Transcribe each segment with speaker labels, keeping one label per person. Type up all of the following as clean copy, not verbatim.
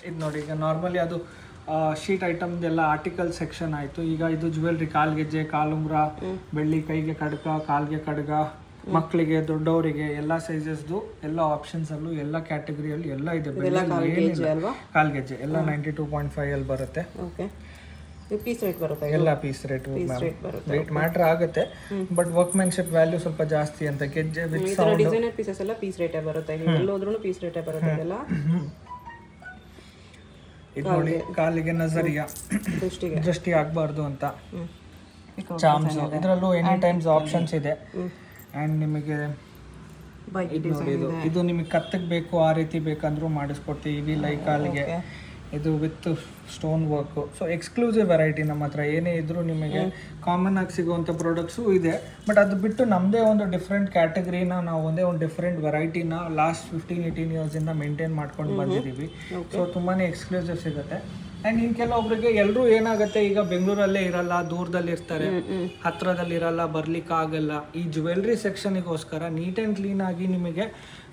Speaker 1: ಇದು ನೋಡಿ, ಈಗ ನಾರ್ಮಲಿ ಅದು ಶೀಟ್ ಐಟಮ್ದೆಲ್ಲ ಆರ್ಟಿಕಲ್ ಸೆಕ್ಷನ್ ಆಯಿತು. ಈಗ ಇದು ಜ್ಯುವೆಲ್ರಿ, ಕಾಲ್ಗೆಜ್ಜೆ, ಕಾಲುಂಗ್ರ, ಬೆಳ್ಳಿ, ಕೈಗೆ ಕಡಗ, ಕಾಲ್ಗೆ ಕಡಗ, ಮಕ್ಕಳಿಗೆ, ದೊಡ್ಡವರಿಗೆ ಎಲ್ಲ ಸೈಜಸ್ದು ಎಲ್ಲ ಆಪ್ಷನ್ಸಲ್ಲೂ ಎಲ್ಲ ಕ್ಯಾಟಗರಿಯಲ್ಲಿ ಎಲ್ಲ ಇದೆ. ಕಾಲ್ಗೆಜ್ಜೆ ಎಲ್ಲ 92.5 ಅಲ್ಲಿ ಬರುತ್ತೆ.
Speaker 2: ಪೀಸ್ ರೇಟ್ ಬರುತ್ತೆ,
Speaker 1: ಎಲ್ಲ ಪೀಸ್ ರೇಟ್ ಮ್ಯಾಟರ್ ಆಗುತ್ತೆ. ಬಟ್ ವರ್ಕ್ಮೆನ್ಶಿಪ್ ವ್ಯಾಲ್ಯೂ ಸ್ವಲ್ಪ ಜಾಸ್ತಿ ಅಂತ. ಗೆಜ್ಜೆ ವಿತ್ ಸೌಂಡ್
Speaker 2: ಡಿಸೈನರ್ ಪೀಸಸ್ ಎಲ್ಲ ಪೀಸ್ ರೇಟೇ ಬರುತ್ತೆ. ಎಲ್ಲೋದ್ರೂ ಪೀಸ್ ರೇಟೇ ಬರುತ್ತೆ ಎಲ್ಲ.
Speaker 1: ಇದು ನೋಡಿ, ಕಾಲಿಗೆ ನಜರಿಯ ದೃಷ್ಟಿ ಆಗಬಾರ್ದು ಅಂತ ಚಾಮ್ಸ್. ಇದರಲ್ಲೂ ಎನಿ ಟೈಮ್ಸ್ ಆಪ್ಷನ್ಸ್ ಇದೆ. ಆ್ಯಂಡ್ ನಿಮಗೆ ಇದು ನಿಮಗೆ ಕತ್ತಕ್ಕೆ ಬೇಕು ಆ ರೀತಿ ಬೇಕಂದ್ರೂ ಮಾಡಿಸ್ಕೊಡ್ತೀವಿ. ಲೈಕ್ ಕಾಲಿಗೆ ಇದು with stone work. So exclusive variety ನಮ್ಮ ಹತ್ರ ಏನೇ ಇದ್ರೂ ನಿಮಗೆ ಕಾಮನ್ ಆಗಿ ಸಿಗುವಂಥ ಪ್ರಾಡಕ್ಟ್ಸು ಇದೆ. ಬಟ್ ಅದು ಬಿಟ್ಟು ನಮ್ಮದೇ ಒಂದು ಡಿಫ್ರೆಂಟ್ ಕ್ಯಾಟಗರಿನ ನಾವು ಒಂದು ಡಿಫ್ರೆಂಟ್ ವೆರೈಟಿನ ಲಾಸ್ಟ್ 15-18 ಇಯರ್ಸಿಂದ ಮೇಂಟೈನ್ ಮಾಡ್ಕೊಂಡು ಬಂದಿದ್ದೀವಿ. ಸೊ ತುಂಬಾ ಎಕ್ಸ್ಕ್ಲೂಸಿವ್ ಸಿಗುತ್ತೆ. ಆ್ಯಂಡ್ ಇನ್ನು ಕೆಲವೊಬ್ರಿಗೆ ಎಲ್ಲರೂ ಏನಾಗುತ್ತೆ, ಈಗ ಬೆಂಗಳೂರಲ್ಲೇ ಇರಲ್ಲ, ದೂರದಲ್ಲಿ ಇರ್ತಾರೆ, ಹತ್ರದಲ್ಲಿ ಇರಲ್ಲ, ಬರ್ಲಿಕ್ಕೆ ಆಗಲ್ಲ. ಈ ಜ್ಯುವೆಲ್ರಿ ಸೆಕ್ಷನಿಗೋಸ್ಕರ ನೀಟ್ ಆ್ಯಂಡ್ ಕ್ಲೀನ್ ಆಗಿ ನಿಮಗೆ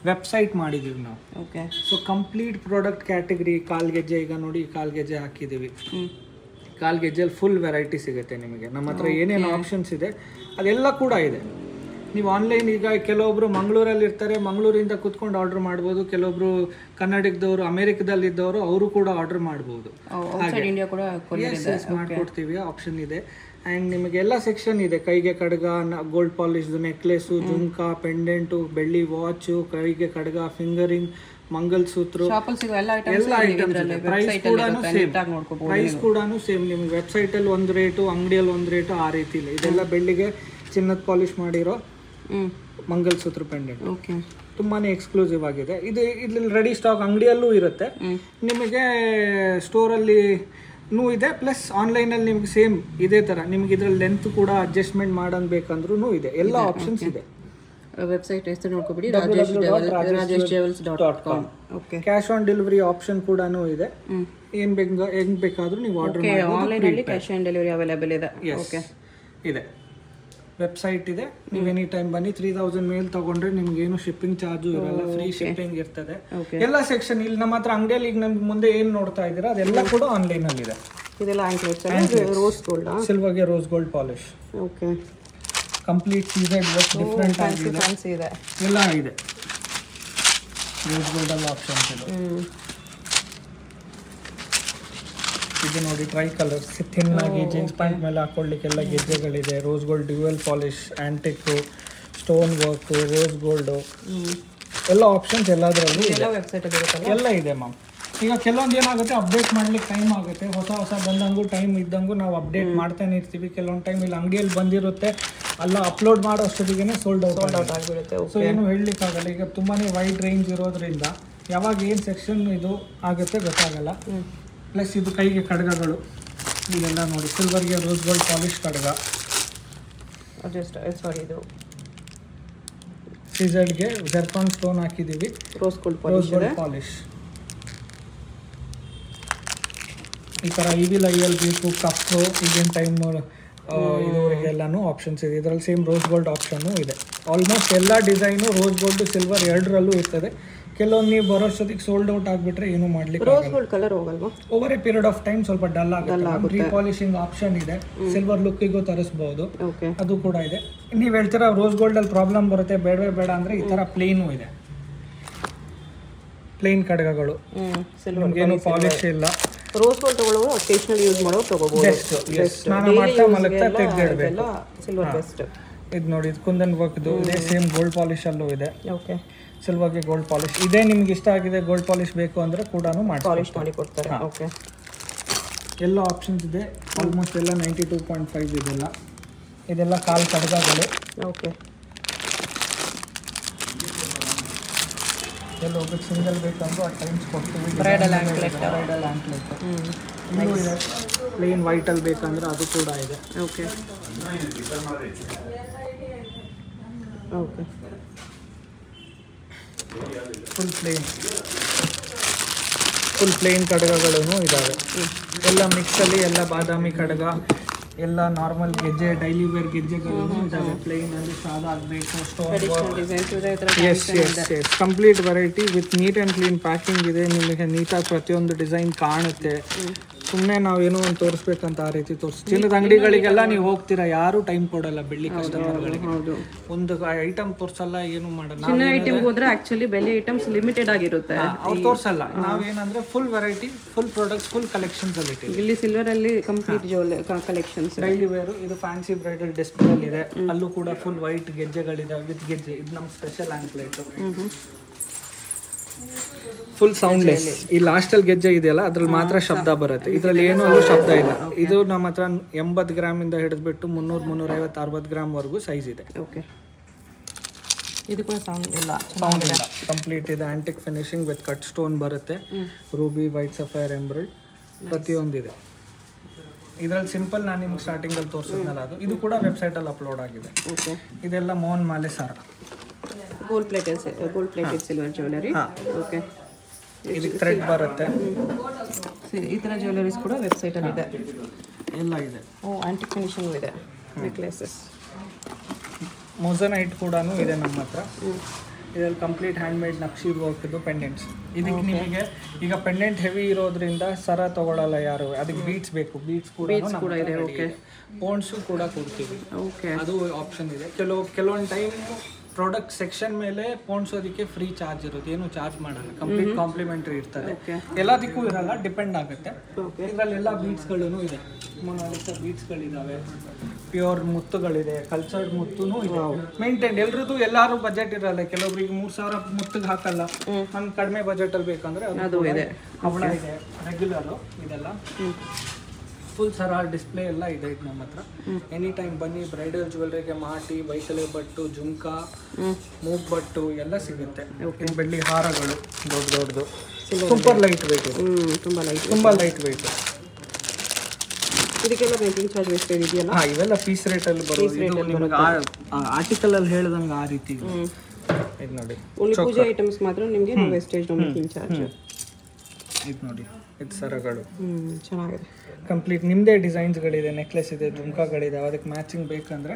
Speaker 1: ವೆಬ್ಸೈಟ್ ಮಾಡಿದ್ದೀವಿ ನಾವು.
Speaker 2: Okay.
Speaker 1: So complete product category, ಕಾಲ್ಗೆಜ್ಜೆ, ಈಗ ನೋಡಿ ಕಾಲ್ಗೆಜ್ಜೆ ಹಾಕಿದ್ದೀವಿ. ಕಾಲ್ಗೆಜ್ಜೆಲ್ಲಿ ಫುಲ್ ವೆರೈಟಿ ಸಿಗುತ್ತೆ ನಿಮಗೆ. ನಮ್ಮ ಹತ್ರ ಏನೇನು ಆಪ್ಷನ್ಸ್ ಇದೆ ಅದೆಲ್ಲ ಕೂಡ ಇದೆ. ನೀವು ಆನ್ಲೈನ್, ಈಗ ಕೆಲವೊಬ್ರು ಮಂಗಳೂರಲ್ಲಿ ಇರ್ತಾರೆ, ಮಂಗಳೂರಿಂದ ಕೂತ್ಕೊಂಡು ಆರ್ಡರ್ ಮಾಡ್ಬೋದು. ಕೆಲವೊಬ್ರು ಕರ್ನಾಟಕದವರು, ಅಮೆರಿಕದಲ್ಲಿದ್ದವರು, ಅವರು ಕೂಡ ಆರ್ಡರ್ ಮಾಡ್ಬೋದು. ಮಾಡ್ಕೊಡ್ತೀವಿ, ಆಪ್ಷನ್ ಇದೆ. ಆ್ಯಂಡ್ ನಿಮಗೆ ಎಲ್ಲ ಸೆಕ್ಷನ್ ಇದೆ. ಕೈಗೆ ಕಡಗ, ಗೋಲ್ಡ್ ಪಾಲಿಶ್ದು ನೆಕ್ಲೆಸು, ಜುಮ್ಕಾ, ಪೆಂಡೆಂಟು, ಬೆಳ್ಳಿ ವಾಚು, ಕೈಗೆ ಕಡಗ, ಫಿಂಗರಿಂಗ್, ಮಂಗಲ್ಸೂತ್ರ, ಎಲ್ಲ ಐಟಮ್ಸ್ ಇದೆ. ಪ್ರೈಸ್ ಕೂಡ ಸೇಮ್. ನಿಮ್ಗೆ ವೆಬ್ಸೈಟಲ್ಲಿ ಒಂದು ರೇಟು, ಅಂಗಡಿಯಲ್ಲಿ ಒಂದು ರೇಟು, ಆ ರೀತಿ ಇಲ್ಲ. ಇದೆಲ್ಲ ಬೆಳ್ಳಿಗೆ ಚಿನ್ನದ ಪಾಲಿಶ್ ಮಾಡಿರೋ ಮಂಗಲ್ಸೂತ್ರ ಪೆಂಡೆಂಟ್. ತುಂಬಾ ಎಕ್ಸ್ಕ್ಲೂಸಿವ್ ಆಗಿದೆ. ಇದ್ರಲ್ಲಿ ರೆಡಿ ಸ್ಟಾಕ್ ಅಂಗಡಿಯಲ್ಲೂ ಇರುತ್ತೆ, ನಿಮಗೆ ಸ್ಟೋರಲ್ಲಿ ಇದೆ. ಪ್ಲಸ್ ಆನ್ಲೈನಲ್ಲಿ ನಿಮ್ಗೆ ಸೇಮ್ ಇದೇ ಥರ ನಿಮ್ಗೆ ಇದ್ರಲ್ಲಿ ಲೆಂತ್ ಕೂಡ ಅಡ್ಜಸ್ಟ್ಮೆಂಟ್ ಮಾಡೋದು ಬೇಕಂದ್ರೂ ಇದೆ. ಎಲ್ಲ ಆಪ್ಷನ್ಸ್ ಇದೆ.
Speaker 2: ವೆಬ್ಸೈಟ್ ಹೆಸರು ನೋಡ್ಕೊಬಿಡಿ, rajeshjewels.com. Okay.
Speaker 1: Cash on delivery option ಕೂಡ ಇದೆ. ಹೆಂಗ್ ಬೇಕಾದ್ರೂ ನೀವು ಆರ್ಡರ್ ಮಾಡಬಹುದು.
Speaker 2: ಆನ್ಲೈನ್ ಅಲ್ಲಿ ಕ್ಯಾಶ್ ಆನ್ ಡೆಲಿವರಿ ಅವೈಲೇಬಲ್ ಇದೆ.
Speaker 1: ಓಕೆ, ಇದೆ. ವೆಬ್ಸೈಟ್ ಇದೆ. ನೀವು ಎನಿ ಟೈಮ್ ಬನ್ನಿ. 3000 ಮೇಲ್ ತಗೊಂಡ್ರೆ ನಿಮ್ಗೆ ಏನು ಶಿಪ್ಪಿಂಗ್ ಚಾರ್ಜು ಇರಲ್ಲ, ಫ್ರೀ ಶಿಪ್ಪಿಂಗ್ ಇರ್ತದೆ. ಎಲ್ಲ ಸೆಕ್ಷನ್ ಇಲ್ಲಿ ನಮ್ಮ ಹತ್ರ ಅಂಗಡಿಯಲ್ಲಿ ಈಗ ನಮ್ಗೆ ಮುಂದೆ ಏನು ನೋಡ್ತಾ ಇದ್ದೀರಾ ಅದೆಲ್ಲ ಕೂಡ ಆನ್ಲೈನ್ ಅಲ್ಲಿ ಇದೆ.
Speaker 2: ಇದೆಲ್ಲ ರೋಸ್ ಗೋಲ್ಡ್,
Speaker 1: ಸಿಲ್ವರ್ಗೆ rose gold polish.
Speaker 2: Okay.
Speaker 1: Complete ಸೀಸೆಡ್ ವರ್ಕ್, ಡಿಫ್ರೆಂಟ್ ಆಗಿದೆ, ಎಲ್ಲ ಇದೆ. ರೋಸ್ ಗೋಲ್ಡ್ ಅಲ್ಲಿ ಆಪ್ಷನ್ಸ್ ಇದೆ. ಇದು ನೋಡಿ, ಟ್ರೈ ಕಲರ್ಸ್, ಥಿನ್ ಆಗಿ ಜೀನ್ಸ್ ಪ್ಯಾಂಟ್ ಮೇಲೆ ಹಾಕೊಳ್ಳಿಕ್ಕೆಲ್ಲ ಗೆಜ್ಜೆಗಳಿದೆ. Rose gold dual polish, antique, stone work, rose gold, ಎಲ್ಲ ಆಪ್ಷನ್ಸ್ ಎಲ್ಲದರಲ್ಲೂ ಎಲ್ಲ ಇದೆ ಮ್ಯಾಮ್. ಈಗ ಕೆಲವೊಂದು ಏನಾಗುತ್ತೆ, ಅಪ್ಡೇಟ್ ಮಾಡ್ಲಿಕ್ಕೆ ಟೈಮ್ ಆಗುತ್ತೆ. ಹೊಸ ಬಂದಂಗೂ ಟೈಮ್ ಇದ್ದಂಗೂ ನಾವು ಅಪ್ಡೇಟ್ ಮಾಡ್ತಾನೆ ಇರ್ತೀವಿ. ಕೆಲವೊಂದು ಟೈಮ್ ಇಲ್ಲಿ ಅಂಗಡಿಯಲ್ಲಿ ಬಂದಿರುತ್ತೆ, ಅಲ್ಲ ಅಪ್ಲೋಡ್ ಮಾಡೋ ಅಷ್ಟೊತ್ತಿಗೆ ಸೋಲ್ಡ್ ಔಟ್ ಆಗಿಬಿಡುತ್ತೆ. ಸೊ ಏನು ಹೇಳಲಿಕ್ಕಾಗಲ್ಲ. ಈಗ ತುಂಬಾ ವೈಡ್ ರೇಂಜ್ ಇರೋದ್ರಿಂದ ಯಾವಾಗ ಏನು ಸೆಕ್ಷನ್ ಇದು ಆಗುತ್ತೆ ಗೊತ್ತಾಗಲ್ಲ. ಪ್ಲಸ್ ಇದು ಕೈಗೆ ಕಡಗಗಳು, ಇದೆಲ್ಲ ನೋಡಿ, ಸಿಲ್ವರ್ಗೆ ರೋಸ್ ಗೋಲ್ಡ್ ಪಾಲಿಶ್ ಕಡಗ,
Speaker 2: ಇದು
Speaker 1: ಸೀಸೆಡ್ಗೆ ಜರ್ಕಾನ್ ಸ್ಟೋನ್ ಹಾಕಿದ್ದೀವಿ, ರೋಸ್ ಗೋಲ್ಡ್ ಪಾಲಿಶ್. ಈ ಥರ ಇವಿಲ್ ಐಯಲ್ಲಿ ಬೇಕು, ಕಪ್ಪು, ಈಗಿನ ಟೈಮ್ ಇದುವರೆಗೆಲ್ಲನೂ ಆಪ್ಷನ್ಸ್ ಇದೆ. ಇದರಲ್ಲಿ ಸೇಮ್ ರೋಸ್ ಗೋಲ್ಡ್ ಆಪ್ಷನ್ನು ಇದೆ. ಆಲ್ಮೋಸ್ಟ್ ಎಲ್ಲ ಡಿಸೈನು ರೋಸ್ ಗೋಲ್ಡ್, ಸಿಲ್ವರ್ ಎರಡರಲ್ಲೂ ಇರ್ತದೆ. ಕೆಲವೊಂದು ನೀವು ಬರೋಷ್ಟೊತ್ತಿಗೆ ಸೋಲ್ಡ್ ಔಟ್ ಆಗಿಬಿಟ್ರೆ ಏನು ಮಾಡ್ಲಿಕ್ಕೆ
Speaker 2: ರೋಸ್ ಗೋಲ್ಡ್ ಕಲರ್ ಹೋಗಲ್ವಾ?
Speaker 1: Over A period of time ಸ್ವಲ್ಪ ಡಲ್ ಆಗುತ್ತೆ. ರೀಪಾಲಿಶಿಂಗ್ ಆಪ್ಷನ್ ಇದೆ. ಸಿಲ್ವರ್ ಲುಕ್ಕಿಗೂ ತರಿಸ್ಬಹುದು, ಅದು ಕೂಡ ಇದೆ. ನೀವು ಹೇಳ್ತೀರಾ ರೋಸ್ ಗೋಲ್ಡ್ ಅಲ್ಲಿ ಪ್ರಾಬ್ಲಮ್ ಬರುತ್ತೆ, ಬೇಡವೇ ಬೇಡ ಅಂದ್ರೆ ಈ ತರ ಪ್ಲೇನು ಇದೆ. ಪ್ಲೇನ್ ಕಡಗಗಳು, ನಿಮ್ಗೇನು ಪಾಲಿಶ್ ಇಲ್ಲ.
Speaker 2: ರೋಸ್ ಗೋಲ್ಡ್ ತಗೊಳ್ಳೋರು ಅಕೇಶನಲ್ ಯೂಸ್ ಮಾಡೋ ತಗೋಬಹುದು.
Speaker 1: ಸ್ನಾನ ಮಾಡ್ತಾ ಮಲಗ್ತಾ ತೆಗೆದಿಡಬೇಕು.
Speaker 2: Silver best.
Speaker 1: ಇದು ನೋಡಿ, ಇದು ಕುಂದನ್ ವರ್ಕ್ದು ಇದೆ. ಸೇಮ್ ಗೋಲ್ಡ್ ಪಾಲಿಶ್ ಅಲ್ಲೂ ಇದೆ.
Speaker 2: ಓಕೆ.
Speaker 1: ಸಿಲ್ವರ್ಗೆ ಗೋಲ್ಡ್ ಪಾಲಿಶ್ ಇದೇ. ನಿಮ್ಗೆ ಇಷ್ಟ ಆಗಿದೆ ಗೋಲ್ಡ್ ಪಾಲಿಶ್ ಬೇಕು ಅಂದರೆ ಕೂಡ
Speaker 2: ಪಾಲಿಶ್ ಮಾಡಿ ಕೊಡ್ತಾರೆ. ಓಕೆ.
Speaker 1: ಎಲ್ಲ ಆಪ್ಷನ್ಸ್ ಇದೆ. ಆಲ್ಮೋಸ್ಟ್ ಎಲ್ಲ 92.5 ಇದೆಲ್ಲ. ಇದೆಲ್ಲ ಕಾಲ್ ಕಡಗಗಳು.
Speaker 2: ಓಕೆ.
Speaker 1: ಎಲ್ಲ ಹೋಗ್ಬೇಕು, ಸಿಂಗಲ್ ಬೇಕಂದ್ರೂ ಆ ಟೈಮ್ಸ್ ಕೊಡ್ತೀವಿ.
Speaker 2: ಬ್ರೈಡಲ್ ಆ್ಯಂಕ್ಲೆಟ್,
Speaker 1: ಇನ್ನೂ ಇದೆ. ಪ್ಲೇನ್ ವೈಟಲ್ಲಿ ಬೇಕಂದ್ರೆ ಅದು ಕೂಡ ಇದೆ.
Speaker 2: ಓಕೆ. ಓಕೆ.
Speaker 1: ಫುಲ್ ಪ್ಲೇನ್ ಕಡಗಗಳೂ ಇದ್ದಾವೆ. ಎಲ್ಲ ಮಿಕ್ಸಲ್ಲಿ ಎಲ್ಲ ಬಾದಾಮಿ ಕಡಗ, ಎಲ್ಲ ನಾರ್ಮಲ್ ಗೆಜ್ಜೆ ಡೈಲಿ ವೇರ್ ಗೆಜ್ಜೆಗಳು ಇದಾವೆ. ಪ್ಲೇನ್ ಅಲ್ಲಿ ಸಾದ ಆಗಬೇಕು, ಸ್ಟೋನ್
Speaker 2: ಡಿಸೈನ್ಸ್ ಇದೆ ಈ ಥರ.
Speaker 1: Yes yes yes complete variety with neat and clean packing ಇದೆ. ನಿಮಗೆ ನೀಟಾಗಿ ಪ್ರತಿಯೊಂದು ಡಿಸೈನ್ ಕಾಣುತ್ತೆ. ಸುಮ್ಮನೆ ನಾವೇನೋ ಒಂದು ತೋರಿಸ್ಬೇಕಂತ ಆ ರೀತಿ ಚಿನ್ನದ ಅಂಗಡಿಗಳಿಗೆಲ್ಲ ನೀವು ಹೋಗ್ತೀರಾ, ಯಾರು ಟೈಮ್ ಕೊಡಲ್ಲ ಬೆಳ್ಳಿ ಕಸ್ಟಮರ್ಗಳಿಗೆ. ಒಂದು ಐಟಮ್ ತೋರಿಸಲ್ಲ, ಏನು ಮಾಡಲ್ಲ.
Speaker 2: ಚಿನ್ನ ಐಟಮ್ ಹೋದ್ರೆ ಆಕ್ಚುಲಿ ಬೆಳ್ಳಿ ಐಟಮ್ಸ್ ಲಿಮಿಟೆಡ್ ಆಗಿರುತ್ತೆ,
Speaker 1: ಅವ್ರು ತೋರಿಸಲ್ಲ. ನಾವೇನಂದ್ರೆ full variety, full products, full collections ಅಲ್ಲಿ ಇಟ್ಟಿದ್ದೀವಿ.
Speaker 2: ಇಲ್ಲಿ ಸಿಲ್ವರ್ ಅಲ್ಲಿ ಕಂಪ್ಲೀಟ್ ಕಲೆಕ್ಷನ್ಸ್.
Speaker 1: ಡೈಲಿ ವೇರ್ ಇದು ಫ್ಯಾನ್ಸಿ ಬ್ರೈಡಲ್ ಡಿಸ್ಪ್ಲೇ ಅಲ್ಲಿ ಇದೆ. ಅಲ್ಲೂ ಕೂಡ ಫುಲ್ ವೈಟ್ ಗೆಜ್ಜೆಗಳಿದೆ ವಿತ್ ಗೆಜ್ಜೆ. ಇದು ನಮ್ಮ ಸ್ಪೆಷಲ್ ಆಂಕ್ಲೆಟ್, ಫುಲ್ ಸೌಂಡ್ಲೆಸ್. ಈ ಲಾಸ್ಟಲ್ಲಿ ಗೆಜ್ಜೆ ಇದೆಯಲ್ಲ ಅದ್ರಲ್ಲಿ ಮಾತ್ರ ಶಬ್ದ ಬರುತ್ತೆ, ಇದ್ರಲ್ಲಿ ಏನೂ ಶಬ್ದ ಇಲ್ಲ. ಇದು ನಮ್ಮ ಹತ್ರ 80 ಗ್ರಾಮಿಂದ ಹಿಡಿದ್ಬಿಟ್ಟು 300, 350, 60 ಗ್ರಾಮ್ ವರೆಗೂ ಸೈಜ್ ಇದೆ.
Speaker 2: ಓಕೆ, ಇದು ಕೂಡ ಸೌಂಡ್ ಇಲ್ಲ,
Speaker 1: ಕಂಪ್ಲೀಟ್ ಇದೆ. Antique finishing with cut stone ಬರುತ್ತೆ. ರೂಬಿ, ವೈಟ್ ಸಫೈರ್, ಎಂಬ್ರಾಯ್ಡ್ ಪ್ರತಿಯೊಂದಿದೆ. ಇದರಲ್ಲಿ ಸಿಂಪಲ್ ನಾನು ನಿಮ್ಗೆ ಸ್ಟಾರ್ಟಿಂಗಲ್ಲಿ ತೋರಿಸಿದ್ನಲ್ಲ ಅದು, ಇದು ಕೂಡ ವೆಬ್ಸೈಟಲ್ಲಿ ಅಪ್ಲೋಡ್ ಆಗಿದೆ.
Speaker 2: ಓಕೆ,
Speaker 1: ಇದೆಲ್ಲ ಮೋಹನ್ ಮಾಲೆ ಸರ,
Speaker 2: gold plated silver jewellery. Okay,
Speaker 1: ಇದಕ್ಕೆ ಥ್ರೆಡ್ ಬರುತ್ತೆ.
Speaker 2: ಈ ಥರ ಜ್ಯುವೆಲರೀಸ್ ಕೂಡ ವೆಬ್ಸೈಟಲ್ಲಿ ಇದೆ,
Speaker 1: ಎಲ್ಲ ಇದೆ.
Speaker 2: ಆಂಟಿಕ್ ಫಿನಿಶಿಂಗ್ ಇದೆ. ನೆಕ್ಲೆಸಸ್,
Speaker 1: ಮೊಸನೈಟ್ ಕೂಡ ಇದೆ ನಮ್ಮ ಹತ್ರ. ಇದರಲ್ಲಿ ಕಂಪ್ಲೀಟ್ ಹ್ಯಾಂಡ್ ಮೇಡ್ ನಕ್ಷಿ ವರ್ಕ್ದು ಪೆಂಡೆಂಟ್ಸ್. ಇದಕ್ಕೆ ನಿಮಗೆ ಈಗ ಪೆಂಡೆಂಟ್ ಹೆವಿ ಇರೋದ್ರಿಂದ ಸರ ತಗೊಳ್ಳಲ್ಲ ಯಾರು, ಅದಕ್ಕೆ ಬೀಟ್ಸ್ ಬೇಕು. ಬೀಟ್ಸ್ ಕೂಡ ಇದೆ. ಓಕೆ, ಪೋನ್ಸು ಕೂಡ ಕೊಡ್ತೀವಿ.
Speaker 2: ಓಕೆ,
Speaker 1: ಅದು ಆಪ್ಷನ್ ಇದೆ. ಕೆಲವೊಂದು ಟೈಮ್ ಪ್ರಾಡಕ್ಟ್ ಸೆಕ್ಷನ್ ಮೇಲೆ ಪೋಣಿಸೋದಕ್ಕೆ ಫ್ರೀ ಚಾರ್ಜ್ ಇರುತ್ತೆ, ಏನು ಚಾರ್ಜ್ ಮಾಡಲ್ಲ, ಕಂಪ್ಲೀಟ್ ಕಾಂಪ್ಲಿಮೆಂಟ್ರಿ ಇರ್ತದೆ. ಎಲ್ಲದಕ್ಕೂ ಇರಲ್ಲ, ಡಿಪೆಂಡ್ ಆಗುತ್ತೆ. ಇದರಲ್ಲೆಲ್ಲ ಬೀಟ್ಸ್ಗಳೂ ಇದೆ, ಮೊನಾಲಿಸಾ ಬೀಟ್ಸ್ಗಳಿದ್ದಾವೆ, ಪ್ಯೂರ್ ಮುತ್ತುಗಳಿದೆ, ಕಲ್ಚರ್ಡ್ ಮುತ್ತುನೂ ಇದೆ. ಮೇಂಟೈನ್ ಎಲ್ರದ್ದು ಎಲ್ಲರೂ ಬಜೆಟ್ ಇರಲ್ಲ, ಕೆಲವೊಬ್ರಿಗೆ 3000 ಮುತ್ತಿಗೆ ಹಾಕಲ್ಲ. ನಮ್ಗೆ ಕಡಿಮೆ ಬಜೆಟಲ್ಲಿ ಬೇಕಂದ್ರೆ ಅದು ಇದೆ. ಹವಳ ಇದೆ, ರೆಗ್ಯುಲರು ಇದೆಲ್ಲ ಫುಲ್ ಸರ ಡಿಸ್ಪ್ಲೇ ಎಲ್ಲ ಇದೆ. ಇದು ನಮ್ಮ ಹತ್ರ ಎನಿ ಟೈಮ್ ಬನ್ನಿ. ಬ್ರೈಡಲ್ ಜ್ಯುವೆಲ್ರಿಗೆ ಮಾಟಿ, ಬೈಕಲೆ ಬಟ್ಟು, ಜುಮ್ಕಾ, ಮೂಗ್ ಬಟ್ಟು ಎಲ್ಲ ಸಿಗುತ್ತೆ. ಬೆಳ್ಳಿ ಹಾರಗಳು ದೊಡ್ಡದು, ಸೂಪರ್ ಲೈಟ್ ವೆಯ್ಟ್, ತುಂಬ ಲೈಟ್ ವೆಯ್ಟ್.
Speaker 2: ಇದಕ್ಕೆಲ್ಲ ಮೇಕಿಂಗ್ ಚಾರ್ಜ್ ವೇಸ್ಟೇಜ್ ಇದೆಯಲ್ಲ?
Speaker 1: ಹಾಂ, ಇವೆಲ್ಲ ಪೀಸ್ ರೇಟಲ್ಲಿ ಬರೋದು. ನಿಮಗೆ ಆರ್ಟಿಕಲಲ್ಲಿ ಹೇಳ್ದಂಗೆ ಆ ರೀತಿ ಇದು ನೋಡಿ.
Speaker 2: ಓನ್ಲಿ ಪೂಜೆ ಐಟಮ್ಸ್ ಮಾತ್ರ ನಿಮಗೆ ವೇಸ್ಟೇಜ್ ಮೇಕಿಂಗ್ ಚಾರ್ಜ್.
Speaker 1: ಇದು ನೋಡಿ, ಇದು ಸರಗಳು
Speaker 2: ಚೆನ್ನಾಗಿದೆ.
Speaker 1: ಕಂಪ್ಲೀಟ್ ನಿಮ್ಮದೇ ಡಿಸೈನ್ಸ್ಗಳಿದೆ, ನೆಕ್ಲೆಸ್ ಇದೆ, ಜುಮ್ಕಾಗಳಿದೆ. ಅದಕ್ಕೆ ಮ್ಯಾಚಿಂಗ್ ಬೇಕಂದರೆ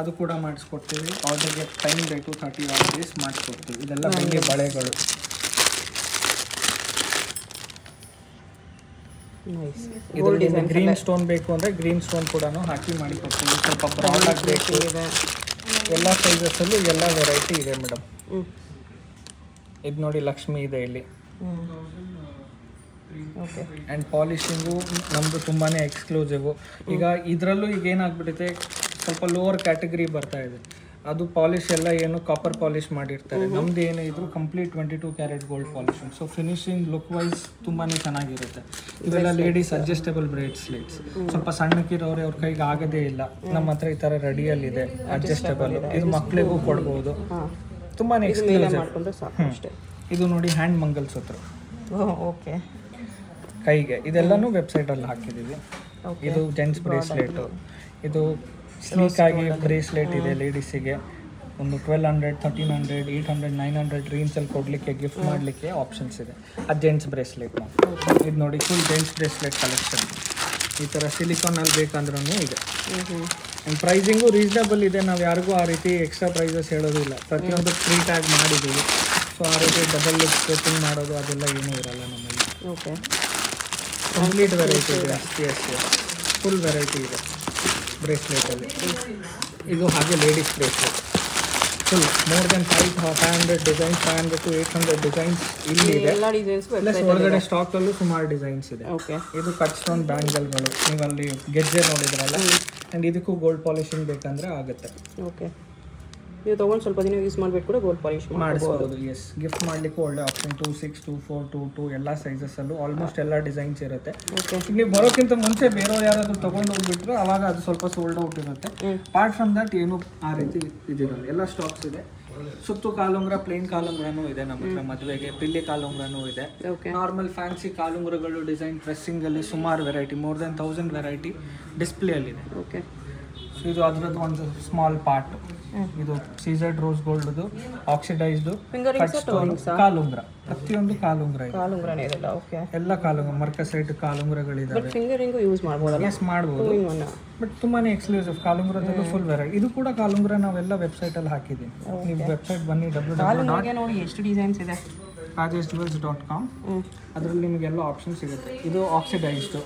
Speaker 1: ಅದು ಕೂಡ ಮಾಡಿಸ್ಕೊಡ್ತೀವಿ. ಆರ್ಡರ್ಗೆ ಟೈಮ್ ಬೇಕು, 30 ಡೇಸ್ ಮಾಡಿಸ್ಕೊಡ್ತೀವಿ. ಇದೆಲ್ಲ ಬೆಳ್ಳಿ ಬಳೆಗಳು. ಇದರಲ್ಲಿ ಗ್ರೀನ್ ಸ್ಟೋನ್ ಬೇಕು ಅಂದರೆ ಗ್ರೀನ್ ಸ್ಟೋನ್ ಕೂಡ ಹಾಕಿ ಮಾಡಿ ಕೊಡ್ತೀವಿ. ಸ್ವಲ್ಪ ಬ್ರಾಡ್ ಆಗಬೇಕು. ಎಲ್ಲ ಸೈಜಸ್ಸಲ್ಲೂ ಎಲ್ಲ ವೆರೈಟಿ ಇದೆ ಮೇಡಮ್. ಇದು ನೋಡಿ, ಲಕ್ಷ್ಮಿ ಇದೆ ಇಲ್ಲಿ.
Speaker 2: ಓಕೆ,
Speaker 1: ಆ್ಯಂಡ್ ಪಾಲಿಶಿಂಗು ನಮ್ಮದು ತುಂಬಾ ಎಕ್ಸ್ಕ್ಲೂಸಿವು. ಈಗ ಇದರಲ್ಲೂ ಈಗ ಏನಾಗ್ಬಿಟ್ಟಿದೆ, ಸ್ವಲ್ಪ ಲೋವರ್ ಕ್ಯಾಟಗರಿ ಬರ್ತಾ ಇದೆ. ಅದು ಪಾಲಿಶ್ ಎಲ್ಲ ಏನು ಕಾಪರ್ ಪಾಲಿಶ್ ಮಾಡಿರ್ತಾರೆ. ನಮ್ದು ಏನು ಇದ್ರು complete 22 carat gold polishing. So finishing look wise ತುಂಬಾ ಚೆನ್ನಾಗಿರುತ್ತೆ. ಇವೆಲ್ಲ ಲೇಡೀಸ್ ಅಡ್ಜಸ್ಟೇಬಲ್ ಬ್ರೇಸ್ಲೆಟ್ಸ್. ಸ್ವಲ್ಪ ಸಣ್ಣಕ್ಕಿರೋರೆ ಅವ್ರ ಕೈಗೆ ಆಗೋದೇ ಇಲ್ಲ, ನಮ್ಮ ಹತ್ರ ಈ ಥರ ರೆಡಿಯಲ್ಲಿದೆ ಅಡ್ಜಸ್ಟೇಬಲ್. ಇದು ಮಕ್ಕಳಿಗೂ ಕೊಡ್ಬೋದು, ತುಂಬಾ ಎಕ್ಸ್ಕ್ಲೂಸಿವ್. ಇದು ನೋಡಿ, ಹ್ಯಾಂಡ್ ಮಂಗಲ್ಸೂತ್ರ.
Speaker 2: ಓಕೆ,
Speaker 1: ಕೈಗೆ. ಇದೆಲ್ಲನೂ ವೆಬ್ಸೈಟಲ್ಲಿ ಹಾಕಿದ್ದೀವಿ. ಇದು ಜೆಂಟ್ಸ್ ಬ್ರೇಸ್ಲೆಟು. ಇದು ಸ್ಲೀಕ್ ಆಗಿ ಬ್ರೇಸ್ಲೆಟ್ ಇದೆ ಲೇಡೀಸಿಗೆ. ಒಂದು 1200, 1300, 800, 900 ರೇಂಜಲ್ಲಿ ಕೊಡಲಿಕ್ಕೆ, ಗಿಫ್ಟ್ ಮಾಡಲಿಕ್ಕೆ ಆಪ್ಷನ್ಸ್ ಇದೆ. ಅದು ಜೆಂಟ್ಸ್ ಬ್ರೇಸ್ಲೆಟ್ನ. ಇದು ನೋಡಿ, ಫುಲ್ ಜೆಂಟ್ಸ್ ಬ್ರೇಸ್ಲೆಟ್ ಕಲೆಕ್ಷನ್. ಈ ಥರ ಸಿಲಿಕಾನಲ್ಲಿ ಬೇಕಂದ್ರೂ ಇದೆ. ಆ್ಯಂಡ್ ಪ್ರೈಸಿಂಗು ರೀಸನಬಲ್ ಇದೆ. ನಾವು ಯಾರಿಗೂ ಆ ರೀತಿ ಎಕ್ಸ್ಟ್ರಾ ಪ್ರೈಸಸ್ ಹೇಳೋದಿಲ್ಲ. ಪ್ರತಿಯೊಂದು ಫ್ರೀ ಟ್ಯಾಗ್ ಮಾಡಿದ್ದೀವಿ. ಸೊ ಆ ರೀತಿ ಡಬಲ್ ಸ್ಟ್ರೆಚಿಂಗ್ ಮಾಡೋದು ಅದೆಲ್ಲ ಏನೂ ಇರಲ್ಲ ನಮ್ಮಲ್ಲಿ.
Speaker 2: ಓಕೆ,
Speaker 1: ಕಂಪ್ಲೀಟ್ ವೆರೈಟಿ ಇದೆ. ಫುಲ್ ವೆರೈಟಿ ಇದೆ ಬ್ರೇಸ್ಲೆಟಲ್ಲಿ. ಇದು ಹಾಗೆ ladies bracelet full more than 500 designs, 500 to 800 designs ಇಲ್ಲಿ ಇದೆ. ಪ್ಲಸ್ ಒಳಗಡೆ ಸ್ಟಾಕಲ್ಲೂ ಸುಮಾರು ಡಿಸೈನ್ಸ್ ಇದೆ. ಇದು ಕಟ್ ಸ್ಟೋನ್ ಬ್ಯಾಂಗಲ್ಗಳು, ನೀವಲ್ಲಿ ಗೆಜ್ಜೆ ನೋಡಿದ್ರಲ್ಲ. ಆ್ಯಂಡ್ ಇದಕ್ಕೂ ಗೋಲ್ಡ್ ಪಾಲಿಶಿಂಗ್ ಬೇಕಂದರೆ ಆಗುತ್ತೆ.
Speaker 2: ಓಕೆ, ನೀವು ತೊಗೊಂಡು ಸ್ವಲ್ಪ ದಿನ ಯೂಸ್ ಮಾಡಬೇಕು ಕೂಡ ಗೋಲ್ಡ್ ಪಾಲಿಶ್
Speaker 1: ಮಾಡಿಸ್ಬೋದು. ಎಸ್, ಗಿಫ್ಟ್ ಮಾಡಲಿಕ್ಕೂ ಒಳ್ಳೆ ಆಪ್ಷನ್. 26, 24, 22 ಎಲ್ಲ ಸೈಜಸ್ಸಲ್ಲೂ ಆಲ್ಮೋಸ್ಟ್ ಎಲ್ಲ ಡಿಸೈನ್ಸ್ ಇರುತ್ತೆ. ನೀವು ಬರೋಕ್ಕಿಂತ ಮುಂಚೆ ಬೇರೆ ಯಾರಾದರೂ ತೊಗೊಂಡು ಹೋಗ್ಬಿಟ್ರೆ ಅವಾಗ ಅದು ಸ್ವಲ್ಪ ಸೋಲ್ಡ್ ಔಟ್ ಇರುತ್ತೆ. ಅಪಾರ್ಟ್ ಫ್ರಮ್ ದಟ್ ಏನು ಆ ರೀತಿ ಇದಿರಲ್ಲ, ಎಲ್ಲ ಸ್ಟಾಕ್ಸ್ ಇದೆ. ಸುತ್ತು ಕಾಲುಂಗ್ರ, ಪ್ಲೇನ್ ಕಾಲುಂಗ್ರನೂ ಇದೆ ನಮ್ಮ ಹತ್ರ. ಮದುವೆಗೆ ಪಿಲ್ಲಿ ಕಾಲುಂಗ್ರನೂ ಇದೆ. ನಾರ್ಮಲ್ ಫ್ಯಾನ್ಸಿ ಕಾಲುಂಗ್ರಗಳು ಡಿಸೈನ್ ಡ್ರೆಸ್ಸಿಂಗಲ್ಲಿ ಸುಮಾರು ವೆರೈಟಿ, ಮೋರ್ ದೆನ್ 1000 ವೆರೈಟಿ ಡಿಸ್ಪ್ಲೇಯಲ್ಲಿದೆ.
Speaker 2: ಓಕೆ,
Speaker 1: ಸೊ ಇದು ಅದರದ್ದು ಒಂದು ಸ್ಮಾಲ್ ಪಾರ್ಟ್. ಇದು ಸೀಸೆಡ್ ರೋಸ್ ಗೋಲ್ಡ್ದು ಆಕ್ಸಿಡೈಸ್ಡು
Speaker 2: ಫಿಂಗರಿಂಗ್ಸ್ ಟೋನಿಂಗ್ಸ್
Speaker 1: ಕಾಲುಂಗ್ರ, ಪ್ರತಿಯೊಂದು ಕಾಲುಂಗ್ರ ಇದೆ.
Speaker 2: ಕಾಲುಂಗ್ರನೇ ಇದೆಲ್ಲ. ಓಕೆ,
Speaker 1: ಎಲ್ಲ ಕಾಲುಂಗ್ರ, ಮರ್ಕಸೈಟ್ ಕಾಲುಂಗ್ರಗಳಿದಾವೆ.
Speaker 2: ಫಿಂಗರಿಂಗು ಯೂಸ್ ಮಾಡ್ಬೋದಲ್ಲ?
Speaker 1: ಎಸ್ ಮಾಡ್ಬೋದು, ಬಟ್ ತುಂಬಾನೇ ಎಕ್ಸ್ಕ್ಲೂಸಿವ್. ಕಾಲುಂಗ್ರದಲ್ಲೂ ಫುಲ್ ವೆರೈಟಿ. ಇದು ಕೂಡ ಕಾಲುಂಗ್ರ ನಾವೆಲ್ಲ ವೆಬ್ಸೈಟಲ್ಲಿ ಹಾಕಿದ್ದೀನಿ. ನೀವು ವೆಬ್ಸೈಟ್ ಬನ್ನಿ
Speaker 2: ಕಾಲುಂಗ್ರಗೆ ನೋಡಿ ಎಷ್ಟು ಡಿಸೈನ್ಸ್ ಇದೆ.
Speaker 1: rajeshjewels.com. ಅದರಲ್ಲಿ ನಿಮಗೆಲ್ಲ ಆಪ್ಷನ್ ಸಿಗುತ್ತೆ. ಇದು ಆಕ್ಸಿಡೈಸ್ಡು,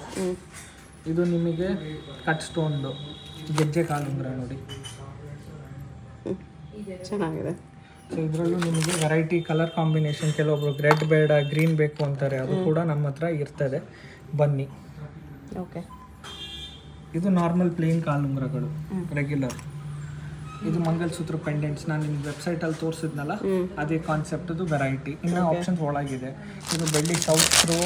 Speaker 1: ಇದು ನಿಮಗೆ ಕಟ್ ಸ್ಟೋನ್ದು ಗೆಜ್ಜೆ ಕಾಲುಂಗ್ರ ನೋಡಿ,
Speaker 2: ಚೆನ್ನಾಗಿದೆ.
Speaker 1: ಸೊ ಇದರಲ್ಲೂ ನಿಮಗೆ ವೆರೈಟಿ ಕಲರ್ ಕಾಂಬಿನೇಷನ್, ಕೆಲವೊಬ್ರು ರೆಡ್ ಬೇಡ ಗ್ರೀನ್ ಬೇಕು ಅಂತಾರೆ, ಅದು ಕೂಡ ನಮ್ಮ ಹತ್ರ ಇರ್ತದೆ, ಬನ್ನಿ.
Speaker 2: ಓಕೆ,
Speaker 1: ಇದು ನಾರ್ಮಲ್ ಪ್ಲೇನ್ ಕಾಲುಂಗ್ರಗಳು ರೆಗ್ಯುಲರ್. ಇದು ಮಂಗಲಸೂತ್ರ ಪೆಂಡೆಂಟ್ಸ್ ನಾನು ನಿಮ್ಮ ವೆಬ್ಸೈಟಲ್ಲಿ ತೋರಿಸಿದ್ನಲ್ಲ, ಅದೇ ಕಾನ್ಸೆಪ್ಟದು ವೆರೈಟಿ. ಇನ್ನೂ ಆಪ್ಷನ್ಸ್ ಒಳಗಿದೆ. ಇದು ಬೆಳ್ಳಿ ಚೌಕ್ರು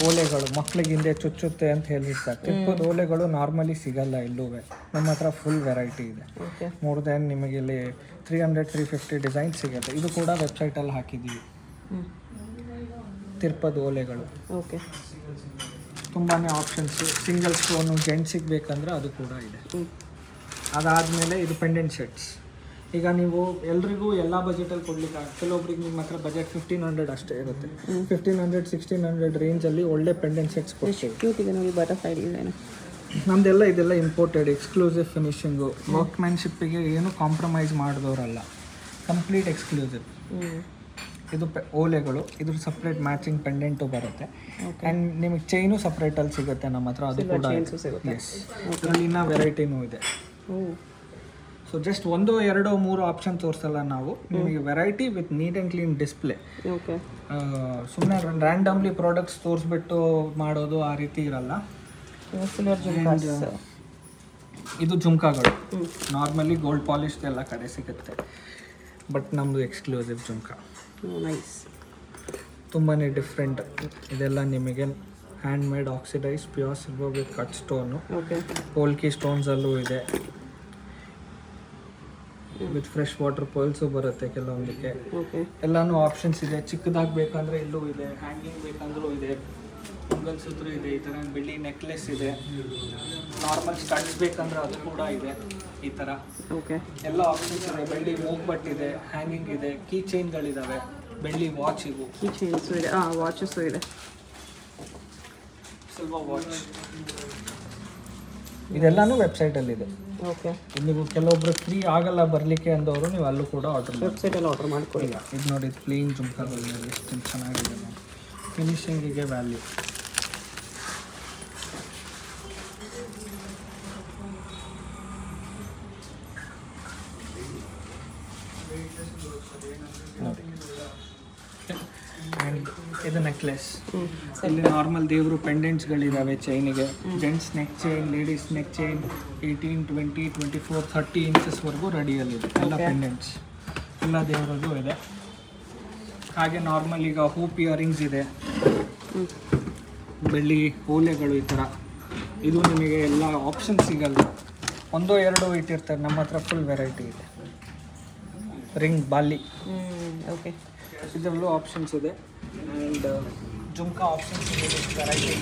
Speaker 1: ಓಲೆಗಳು, ಮಕ್ಳಿಗೆ ಹಿಂದೆ ಚುಚ್ಚುತ್ತೆ ಅಂತ ಹೇಳಿರ್ತಾರೆ. ತಿಪ್ಪದ ಓಲೆಗಳು ನಾರ್ಮಲಿ ಸಿಗಲ್ಲ ಎಲ್ಲೂ, ನಮ್ಮ ಹತ್ರ ಫುಲ್ ವೆರೈಟಿ ಇದೆ. ಮೋರ್ ದೆನ್ ನಿಮಗೆ ಇಲ್ಲಿ 300-350 ಡಿಸೈನ್ ಸಿಗುತ್ತೆ. ಇದು ಕೂಡ ವೆಬ್ಸೈಟಲ್ಲಿ ಹಾಕಿದ್ದೀವಿ. ತಿರುಪದ ಓಲೆಗಳು,
Speaker 2: ಓಕೆ,
Speaker 1: ತುಂಬಾ ಆಪ್ಷನ್ಸು. ಸಿಂಗಲ್ ಸ್ಟೋನು ಜೆಂಟ್ಸಿಗೆ ಬೇಕಂದ್ರೆ ಅದು ಕೂಡ ಇದೆ. ಅದಾದಮೇಲೆ ಇದು ಪೆಂಡೆಂಟ್ ಸೆಟ್ಸ್. ಈಗ ನೀವು ಎಲ್ರಿಗೂ ಎಲ್ಲ ಬಜೆಟಲ್ಲಿ ಕೊಡ್ಲಿಕ್ಕೆ, ಕೆಲವೊಬ್ರಿಗೆ ನಿಮ್ಮ ಹತ್ರ ಬಜೆಟ್ 1500 ಅಷ್ಟೇ ಇರುತ್ತೆ. 1500-1600 ರೇಂಜಲ್ಲಿ ಒಳ್ಳೆ ಪೆಂಡೆಂಟ್ ಸೆಟ್ಸ್ ಕೊಡ್ತೀವಿ.
Speaker 2: ಕ್ಯೂಟ್ ಇದೆ ನೋಡಿ, ಬಟರ್ಫ್ಲೈ ಡಿಸೈನ್.
Speaker 1: ನಮ್ಮದೆಲ್ಲ ಇದೆಲ್ಲ ಇಂಪೋರ್ಟೆಡ್, ಎಕ್ಸ್ಕ್ಲೂಸಿವ್ ಫಿನಿಶಿಂಗು, ವರ್ಕ್ಮ್ಯಾನ್ಶಿಪ್ಪಿಗೆ ಏನು ಕಾಂಪ್ರಮೈಸ್ ಮಾಡಿದವರಲ್ಲ, ಕಂಪ್ಲೀಟ್ ಎಕ್ಸ್ಕ್ಲೂಸಿವ್. ಇದು ಓಲೆಗಳು, ಇದ್ರ ಸಪ್ರೇಟ್ ಮ್ಯಾಚಿಂಗ್ ಪೆಂಡೆಂಟು ಬರುತ್ತೆ. ಆ್ಯಂಡ್ ನಿಮಗೆ ಚೈನು ಸಪ್ರೇಟಲ್ಲಿ ಸಿಗುತ್ತೆ ನಮ್ಮ ಹತ್ರ, ಅದು ಕೂಡ. ಎಸ್, ಇದರಲ್ಲಿ ಇನ್ನೂ ವೆರೈಟಿನೂ ಇದೆ. ಸೊ ಜಸ್ಟ್ 1, 2, 3 ಆಪ್ಷನ್ ತೋರಿಸಲ್ಲ ನಾವು ನಿಮಗೆ, variety with neat and clean display. ಸುಮ್ಮನೆ ರ್ಯಾಂಡಮ್ಲಿ ಪ್ರಾಡಕ್ಟ್ಸ್ ತೋರಿಸ್ಬಿಟ್ಟು ಮಾಡೋದು ಆ ರೀತಿ ಇರಲ್ಲ. ಇದು ಜುಮ್ಕಾಗಳು, ನಾರ್ಮಲಿ ಗೋಲ್ಡ್ ಪಾಲಿಶ್ ಎಲ್ಲ ಕಡೆ ಸಿಗುತ್ತೆ, ಬಟ್ ನಮ್ಮದು ಎಕ್ಸ್ಕ್ಲೂಸಿವ್ ಜುಮ್ಕಾ.
Speaker 2: ನೈಸ್,
Speaker 1: ತುಂಬಾ ಡಿಫ್ರೆಂಟ್. ಇದೆಲ್ಲ ನಿಮಗೆ handmade oxidise pure silver with cut stone. Polki ಸ್ಟೋನ್ಸಲ್ಲೂ ಇದೆ, ವಿತ್ ಫ್ರೆಶ್ ವಾಟರ್ ಪರ್ಲ್ಸು ಬರುತ್ತೆ ಕೆಲವೊಂದಕ್ಕೆ. ಎಲ್ಲಾನು ಆಪ್ಷನ್ಸ್ ಇದೆ. ಚಿಕ್ಕದಾಗಿ ಬೇಕಂದರೆ ಇಲ್ಲೂ ಇದೆ, ಹ್ಯಾಂಗಿಂಗ್ ಬೇಕಂದ್ರೂ ಇದೆ, ಮಂಗಲಸೂತ್ರ ಇದೆ, ಈ ಥರ ಬೆಳ್ಳಿ ನೆಕ್ಲೆಸ್ ಇದೆ, ನಾರ್ಮಲ್ ಸ್ಟಡ್ಸ್ ಬೇಕಂದ್ರೆ ಅದು ಕೂಡ ಇದೆ. ಈ ಥರ ಎಲ್ಲ ಆಪ್ಷನ್ಸ್ ಇದೆ. ಬೆಳ್ಳಿ ಮೂಗ್ಬಟ್ ಇದೆ, ಹ್ಯಾಂಗಿಂಗ್ ಇದೆ, ಕೀ ಚೈನ್ಗಳಿದ್ದಾವೆ, ಬೆಳ್ಳಿ ವಾಚ್, ಇವು
Speaker 2: ಕೀ ಚೈನ್ಸು ಇದೆ, ವಾಚಸ್ಸು ಇದೆ,
Speaker 1: ಸಿಲ್ವರ್ ವಾಚ್. ಇದೆಲ್ಲಾನು ವೆಬ್ಸೈಟಲ್ಲಿದೆ.
Speaker 2: ಓಕೆ,
Speaker 1: ನೀವು ಕೆಲವೊಬ್ರು ಫ್ರೀ ಆಗಲ್ಲ ಬರಲಿಕ್ಕೆ ಅಂದವರು ನೀವು ಅಲ್ಲೂ ಕೂಡ
Speaker 2: ವೆಬ್ಸೈಟಲ್ಲಿ ಆರ್ಡರ್ ಮಾಡ್ಕೊಳ್ಳಿ.
Speaker 1: ಇದು ನೋಡಿ, ಪ್ಲೇನ್ ಜುಮ್ಕಾಗಳು ಎಷ್ಟು ಚೆನ್ನಾಗಿದೆ, ಫಿನಿಶಿಂಗಿಗೆ ವ್ಯಾಲ್ಯೂ. ನೋಡಿ, ಆ್ಯಂಡ್ ಇದು ನೆಕ್ಲೆಸ್. ಇಲ್ಲಿ ನಾರ್ಮಲ್ ದೇವರು ಪೆಂಡೆಂಟ್ಸ್ಗಳಿದ್ದಾವೆ ಚೈನಿಗೆ. Gents neck chain, ladies neck chain 18, 20, 24, 30 ಇಂಚಸ್ವರೆಗೂ ರೆಡಿಯಲ್ಲಿದೆ. ಎಲ್ಲ ಪೆಂಡೆಂಟ್ಸ್, ಎಲ್ಲ ದೇವರದ್ದು ಇದೆ. ಹಾಗೆ ನಾರ್ಮಲ್ ಈಗ ಹೂಪ್ ಇಯರಿಂಗ್ಸ್ ಇದೆ, ಬೆಳ್ಳಿ ಓಲೆಗಳು, ಈ ಥರ. ಇದು ನಿಮಗೆ ಎಲ್ಲ ಆಪ್ಷನ್ ಸಿಗಲ್ಲ, 1, 2 ಇಟ್ಟಿರ್ತಾರೆ. ನಮ್ಮ ಹತ್ರ ಫುಲ್ ವೆರೈಟಿ ಇದೆ. ರಿಂಗ್, ಬಾಲಿ,
Speaker 2: ಓಕೆ,
Speaker 1: ಇದರಲ್ಲೂ ಆಪ್ಷನ್ಸ್ ಇದೆ. ಆ್ಯಂಡ್ ಜುಮ್ಕಾ ಆಪ್ಷನ್ಸ್ ಇದೆ, ವೆರೈಟಿ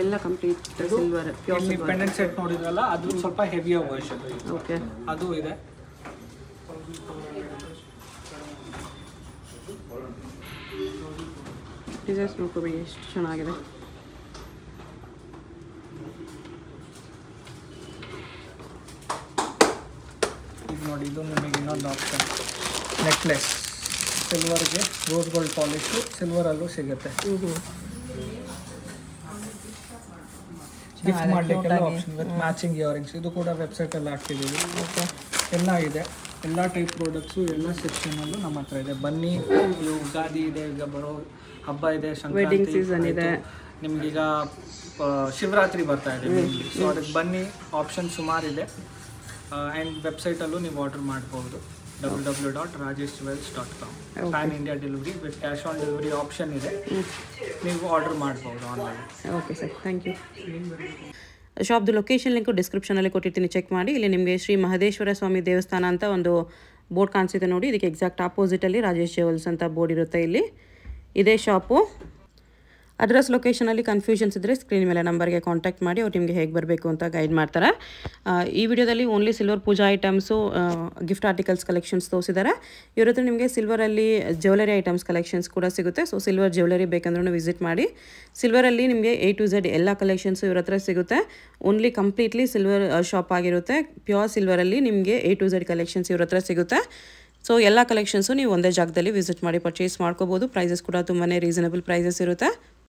Speaker 2: ಎಲ್ಲ complete silver pure
Speaker 1: pendant set ನೋಡಿದ್ರಲ್ಲ, ಅದು ಸ್ವಲ್ಪ ಹೆವಿಯರ್ ವರ್ಷನ್.
Speaker 2: ಓಕೆ,
Speaker 1: ಅದು ಇದೆ.
Speaker 2: ಡಿಸೈನ್ಸ್ ನೋಡ್ಕೋಬೇಕು ಎಷ್ಟು ಚೆನ್ನಾಗಿದೆ.
Speaker 1: ಇದು ನೋಡಿ, ಇದು ನಿಮಗೆ ಇನ್ನೊಂದು ಆಪ್ಷನ್. ನೆಕ್ಲೆಸ್ ಸಿಲ್ವರ್ಗೆ ರೋಸ್ ಗೋಲ್ಡ್ ಪಾಲಿಶು ಸಿಲ್ವರಲ್ಲೂ ಸಿಗುತ್ತೆ. ಗಿಫ್ಟ್ ಮಾಡಲಿಕ್ಕೆಲ್ಲ ಆಪ್ಷನ್ ವಿತ್ ಮ್ಯಾಚಿಂಗ್ ಇಯರಿಂಗ್ಸ್. ಇದು ಕೂಡ ವೆಬ್ಸೈಟಲ್ಲಿ ಹಾಕ್ತಿದ್ದೀವಿ. ಎಲ್ಲ ಇದೆ, ಎಲ್ಲ ಟೈಪ್ ಪ್ರಾಡಕ್ಟ್ಸು ಎಲ್ಲ ಸೆಕ್ಷನಲ್ಲೂ ನಮ್ಮ ಹತ್ರ ಇದೆ. ಬನ್ನಿ, ಯುಗಾದಿ ಇದೆ, ಈಗ ಬರೋ ಹಬ್ಬ ಇದೆ,
Speaker 2: ವೆಡ್ಡಿಂಗ್ ಸೀಸನ್ ಇದೆ,
Speaker 1: ನಿಮ್ಗೀಗ ಶಿವರಾತ್ರಿ ಬರ್ತಾ ಇದೆ. ಸೊ ಅದಕ್ಕೆ ಬನ್ನಿ, ಆಪ್ಷನ್ ಸುಮಾರಿದೆ. ಆ್ಯಂಡ್ ವೆಬ್ಸೈಟಲ್ಲೂ ನೀವು ಆರ್ಡರ್ ಮಾಡ್ಬೋದು, www.rajeshjewels.com. Pan India delivery with cash on delivery option ಇದೆ, ನೀವು ಆರ್ಡರ್ ಮಾಡ್ಬೋದು online.
Speaker 2: Okay sir, thank you. ಶಾಪ್ದು ಲೊಕೇಶನ್ ಲಿಂಕು ಡಿಸ್ಕ್ರಿಪ್ಷನಲ್ಲಿ ಕೊಟ್ಟಿರ್ತೀನಿ, ಚೆಕ್ ಮಾಡಿ. ಇಲ್ಲಿ ನಿಮಗೆ ಶ್ರೀ ಮಹದೇಶ್ವರ ಸ್ವಾಮಿ ದೇವಸ್ಥಾನ ಅಂತ ಒಂದು ಬೋರ್ಡ್ ಕಾಣಿಸುತ್ತೆ ನೋಡಿ, ಇದಕ್ಕೆ ಎಕ್ಸಾಕ್ಟ್ ಆಪೋಸಿಟಲ್ಲಿ ರಾಜೇಶ್ ಜೆವೆಲ್ಸ್ ಅಂತ ಬೋರ್ಡ್ ಇರುತ್ತೆ. ಇಲ್ಲಿ ಇದೇ ಶಾಪು. ಅಡ್ರೆಸ್ ಲೊಕೇಶನಲ್ಲಿ ಕನ್ಫ್ಯೂಷನ್ಸ್ ಇದ್ದರೆ ಸ್ಕ್ರೀನ್ ಮೇಲೆ ನಂಬರ್ಗೆ ಕಾಂಟ್ಯಾಕ್ಟ್ ಮಾಡಿ ಅವ್ರು ನಿಮಗೆ ಹೇಗೆ ಬರಬೇಕು ಅಂತ ಗೈಡ್ ಮಾಡ್ತಾರೆ. ಈ ವಿಡಿಯೋದಲ್ಲಿ ಓನ್ಲಿ ಸಿಲ್ವರ್ ಪೂಜಾ ಐಟಮ್ಸು, ಗಿಫ್ಟ್ ಆರ್ಟಿಕಲ್ಸ್ ಕಲೆಕ್ಷನ್ಸ್ ತೋರಿಸಿದ್ದಾರೆ. ಇವ್ರ ಹತ್ರ ನಿಮಗೆ ಸಿಲ್ವರಲ್ಲಿ ಜ್ಯುವೆಲರಿ ಐಟಮ್ಸ್ ಕಲೆಕ್ಷನ್ಸ್ ಕೂಡ ಸಿಗುತ್ತೆ. ಸೊ ಸಿಲ್ವರ್ ಜ್ಯುವೆಲರಿ ಬೇಕಂದ್ರೂ ವಿಸಿಟ್ ಮಾಡಿ. ಸಿಲ್ವರಲ್ಲಿ ನಿಮಗೆ A to Z ಎಲ್ಲ ಕಲೆಕ್ಷನ್ಸು ಇವ್ರ ಹತ್ರ ಸಿಗುತ್ತೆ. ಓನ್ಲಿ ಕಂಪ್ಲೀಟ್ಲಿ ಸಿಲ್ವರ್ ಶಾಪ್ ಆಗಿರುತ್ತೆ. ಪ್ಯೂರ್ ಸಿಲ್ವರಲ್ಲಿ ನಿಮಗೆ A to Z ಕಲೆಕ್ಷನ್ಸ್ ಇವ್ರ ಹತ್ರ ಸಿಗುತ್ತೆ. ಸೊ ಎಲ್ಲ ಕಲೆಕ್ಷನ್ಸು ನೀವು ಒಂದೇ ಜಾಗದಲ್ಲಿ ವಿಸಿಟ್ ಮಾಡಿ ಪರ್ಚೇಸ್ ಮಾಡ್ಕೋಬೋದು. ಪ್ರೈಸಸ್ ಕೂಡ ತುಂಬಾ ರೀಸನಬಲ್ ಪ್ರೈಸಸ್ ಇರುತ್ತೆ.